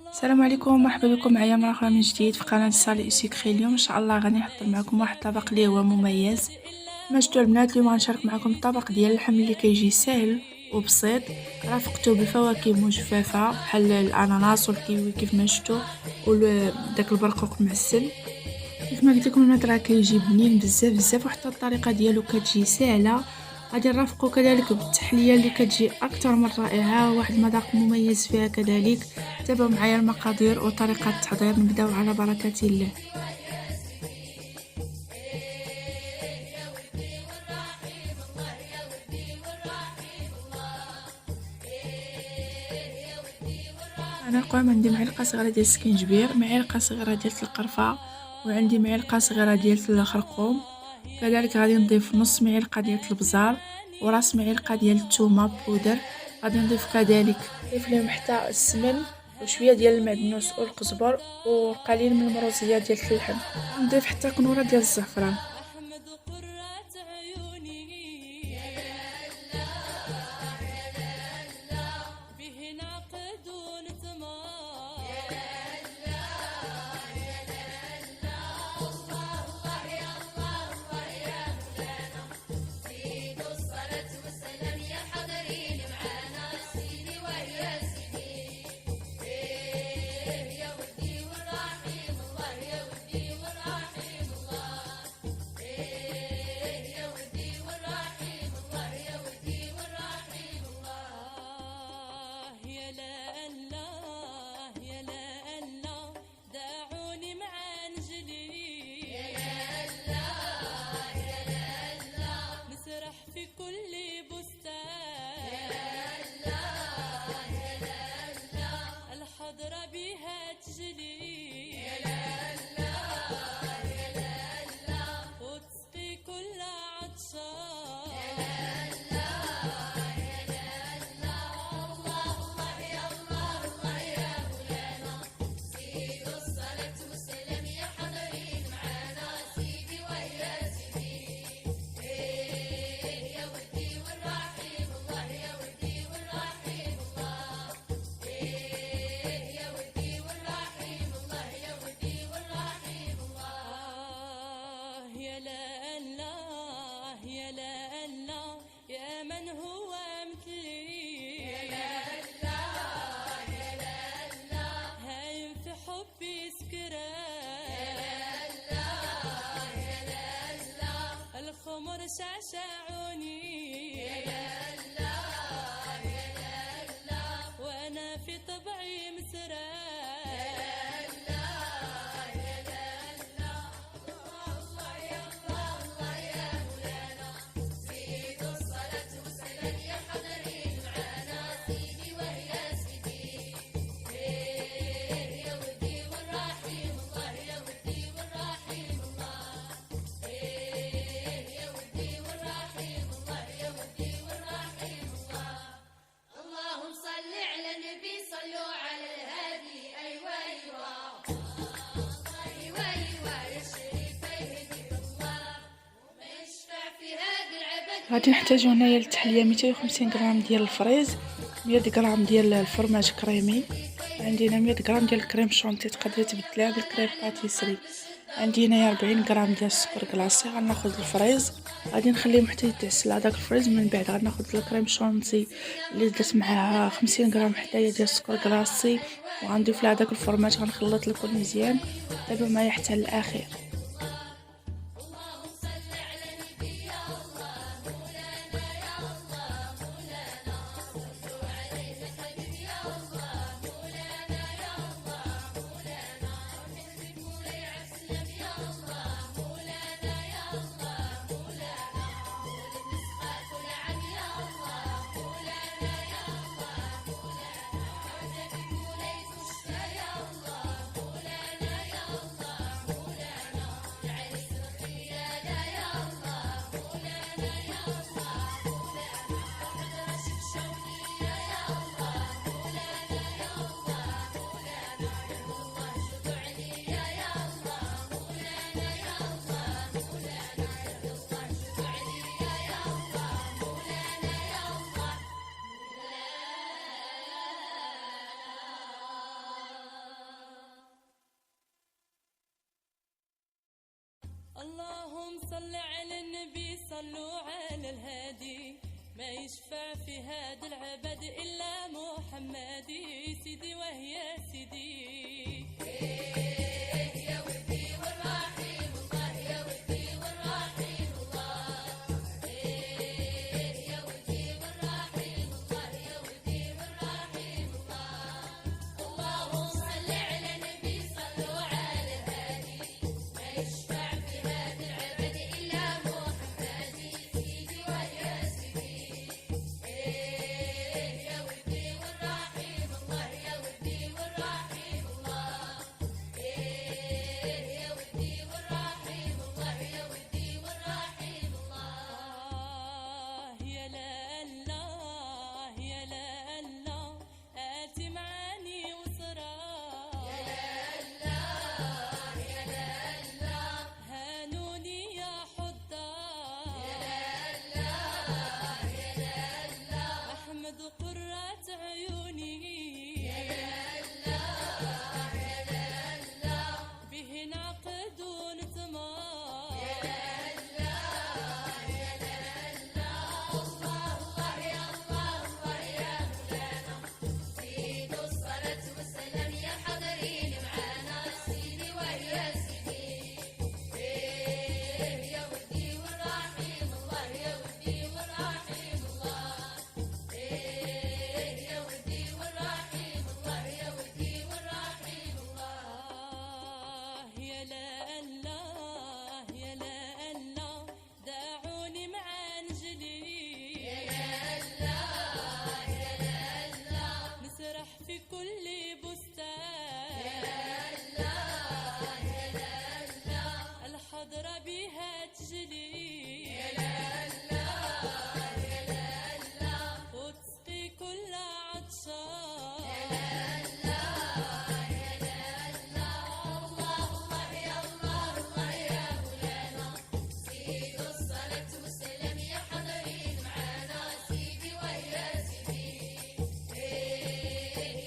السلام عليكم ومرحبا بكم معايا مرة أخرى من جديد في قناة سالي سيكري. اليوم إن شاء الله غادي نحضر معكم واحد الطبق اللي هو مميز. كما شفتوا البنات اليوم غنشارك معكم الطبق ديال اللحم اللي كيجي ساهل وبسيط، رافقته بفواكه مجففة بحال الأناناس والكيوي كيف ما شفتوا وداك البرقوق المعسل. كيف ما قلت لكم البنات راه كيجي بنين بزاف وحتى الطريقة ديالو كتجي ساهلة. غادي نرافقو كذلك بالتحليه اللي كتجي اكثر من رائعه، واحد المذاق مميز فيها كذلك. تابعوا معايا المقادير وطريقه التحضير، نبداو على بركه الله. انا القوام عندي معلقه صغيره ديال السكينجبير، معلقه صغيره ديال القرفه، وعندي معلقه صغيره ديال الخرقوم. كذلك غادي نضيف نص معلقه ديال البزار وراس معلقه ديال الثومه بودر. غادي نضيف كذلك لهم حتى السمن وشويه ديال المعدنوس والقزبر وقليل من المروزيه ديال اللحم. نضيف حتى قنوره ديال الزعفران. شعشعوني وانا في طبعي مسرة غادي نحتاجو هنايا للتحليه 250 غرام ديال الفريز، 100 غرام ديال الفرماج كريمي، عندي هنا 100 غرام ديال الكريم شونتي تقدري تبدليها بالكريم باتيسري، عندي هنايا 40 غرام ديال السكر كلاصي. غناخذ الفريز غادي نخليهم حتى يتعسل هذاك الفريز، من بعد غناخذ الكريم شونتي اللي درت معاها 50 غرام حتى ديال السكر كلاصي، وغنضيف لها داك الفرماج. غنخلط الكل مزيان، تابعوا معايا حتى الاخير. اللهم صل على النبي صلوا على الهادي ما يشفع في هذا العبد إلا محمدي سيدي وهي سيدي يا ودي والرحيم الله يا ودي والرحيم الله يا ودي والرحيم الله يا ودي والرحيم الله اللهم صل على النبي صلوا على الهادي ما يشفع في هذا العبد إلا محمدي سيدي ويا سيدي يا ودي والرحيم الله يا ودي والرحيم الله يا ودي والرحيم الله يا ودي والرحيم الله يا لا الله يا لا الله آتي معاني وصرا يا لا الله يا لا الله هانوني يا حضار يا لا الله يا لا الله أحمد قرة عيوني يا لا الله يا لا الله به نعقد ونتمار يا لا الله يا لا الله الله يا الله الله يا مولانا زيد الصلاة والسلام يا حاضرين معانا سيدي ويا سيدي يا ودي والرحيم الله يا ودي والرحيم الله يا ودي والرحيم الله يا ودي والرحيم الله يا لا الله يا لا الله دعوني مع نجلي يا الله يا الله نسرح في كل بستان يا الله يا الله الحضرة بها تجلي يا الله يا الله وتسقي كل عطشان يا الله يا الله الله يا الله الله يا مولانا زيد الصلاة والسلام يا حاضرين معانا سيدي ويا سيدي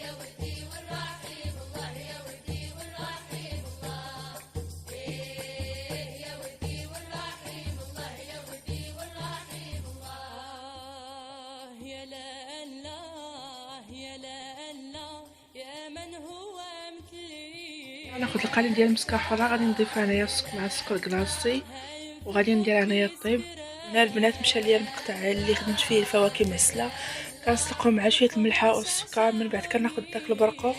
يا ودي والرحيم الله يا ودي والرحيم الله يا ودي والرحيم الله يا ودي والرحيم الله يا لا الله يا لا الله يا من هو مثلي ناخذ القالب ديال المسكر حره غادي نضيفها انايا مع السكر كلاصي وغادي ندير انايا الطيب. هنا البنات مشى ليا المقطع اللي خدمت فيه الفواكه مسله كنسلقو مع شويه الملحه والسكر، من بعد كناخذ داك البرقوق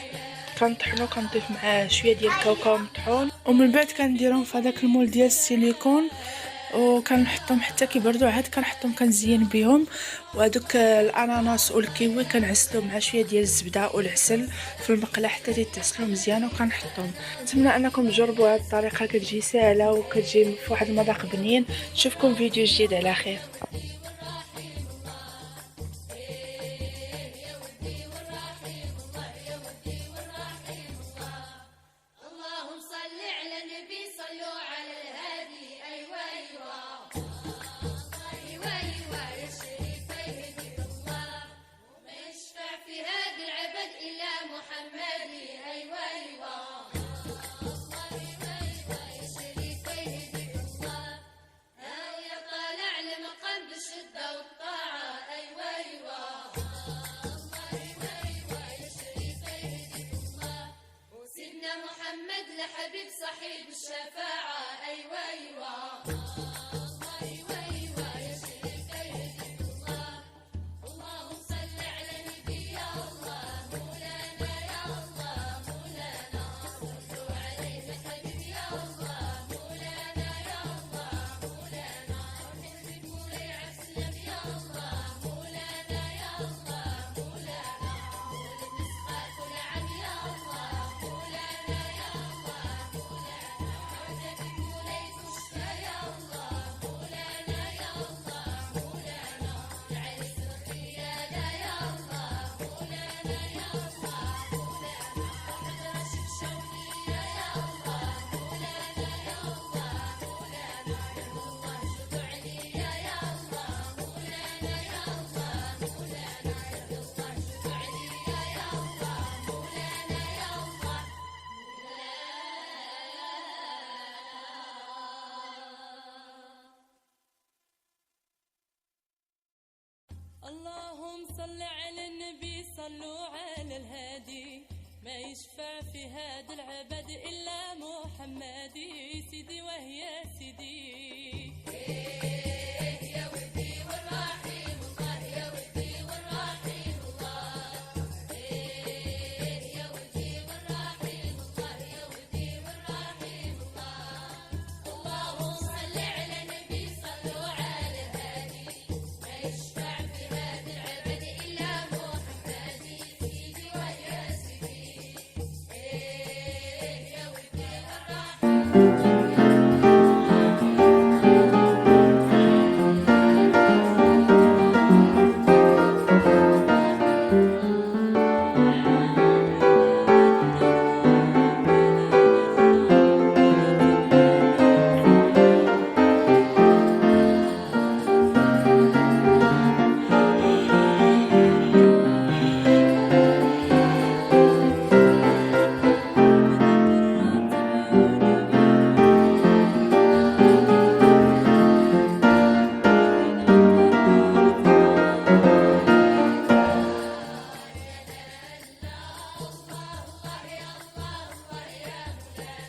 كنطحنو كنضيف معاه شويه ديال الكاوكاو مطحون ومن بعد كنديرهم في هذاك المول ديال السيليكون وكنحطهم حتى كيبردوا عاد كنحطهم كنزين بهم. وهذوك الاناناس والكيوي كنعسلو مع شويه ديال الزبده والعسل في المقله حتى يتعسلوا مزيان وكنحطهم. نتمنى انكم تجربوا هذه الطريقه كتجي سهله وكتجي في واحد المذاق بنين. نشوفكم فيديو جديد على خير. اللهم صل على النبي صلوا على الهادي أيوة أيوة أيوة أيوة يا شريف يهدي الله وما يشفع في هذا العبد إلا محمدي أيوة أيوة يا شريف يهدي الله هاو يا طالع لمقام بالشدة والطاعة أيوة أيوة يا شريف يهدي الله سيدنا محمد لحبيب صاحب الشفاعة أيوة أيوة يا شريف يهدي الله اللهم صل على نبي يا الله مولانا يا الله مولانا صلوا عليه يا حبيب يا الله مولانا يا الله مولانا حبيب مولاي عسلم يا الله مولانا يا الله مولانا ولد نسخة كل عام يا الله مولانا يا الله مولانا حبيب مولاي تشفى يا الله صلوا على الهادي ما يشفع في هذا العبد إلا محمد سيدي وهي سيدي